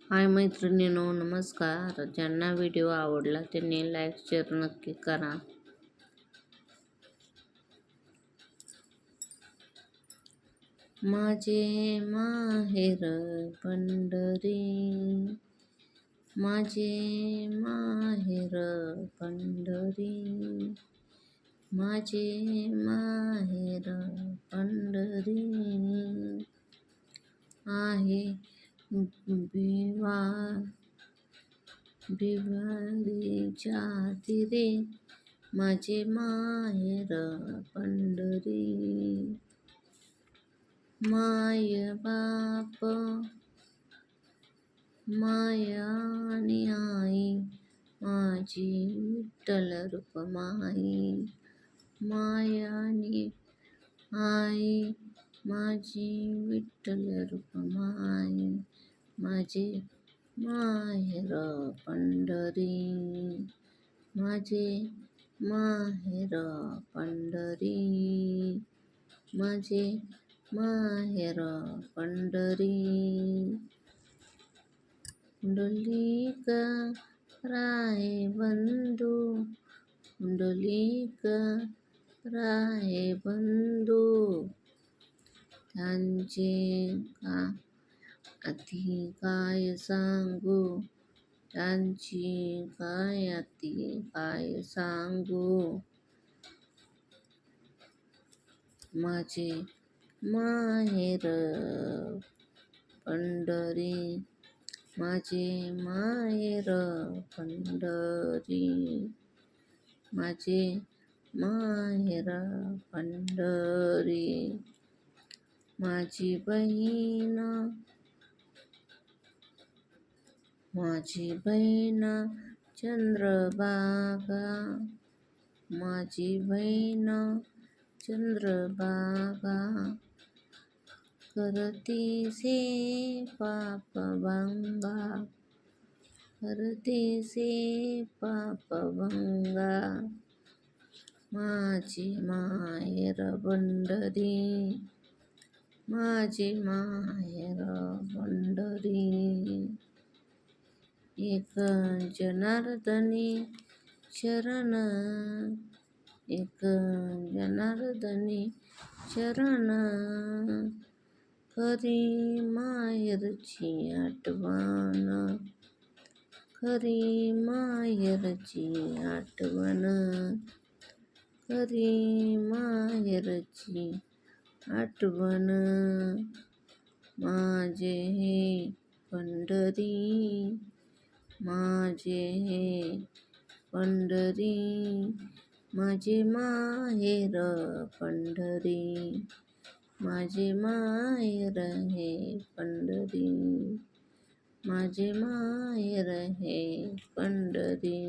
हाय मैत्रिणींनो, नमस्कार. ज्यांना व्हिडिओ आवडला त्यांनी लाईक शेअर नक्की करा. माझे माहेर पंढरी, माझे माहेर पंढरी, माझे माहेर पंढरी आहे बिवारीच्या तीरे, माझे माहेर पंढरी. माय बाप माया आणि आई, माझी विठ्ठल रुक्माई. माया आणि आई, माझी विठ्ठल रुक्माई, माझे माहेर पंढरी, माझे माहेर पंढरी, माझे माहेर पंढरी. पुंडलिक राहे बंधू, पुंडलिक राहे बंधू, त्यांचे अति काय सांगू, त्यांची अति काय सांगू. माझे माहेर पंढरी, माझे माहेर पंढरी, माझे माहेर पंढरी. माझी बहीण चंद्रभागा, माझी बहीण चंद्रभागा, करतीसे पापभंगा, करतीसे पापभंगा. माझी माहेर पंढरी, माझी माहेर पंढरी. एक जनार्दनी शरण, एक जनार्दनी शरण, खरी माहेरची आठवण, खरी माहेरची आठवण, खरी माहेरची आठवण. माझे हे पंढरी, माझे हे पंढरी, माझे माहेर पंढरी, माझे माहेर हे पंढरी, माझे माहेर हे पंढरी.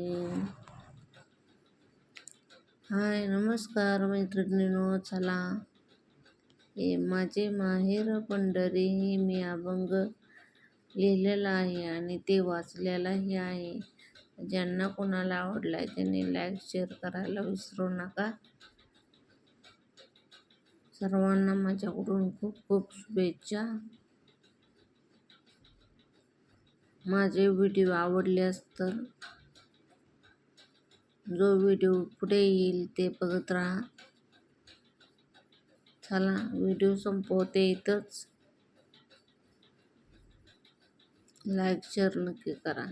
हाय नमस्कार मैत्रिणींनो, चला हे माझे माहेर पंढरी हे मी अभंग लिहिलेला आहे आणि ते वाचलेलाही आहे. ज्यांना कोणाला आवडलाय त्यांनी लाईक शेअर करायला विसरू नका. सर्वांना माझ्याकडून खूप खूप शुभेच्छा. माझे व्हिडिओ आवडल्यास तर जो व्हिडिओ पुढे येईल ते बघत राहा. चला व्हिडिओ संपवते इथंच. लाईक शेअर नक्की करा.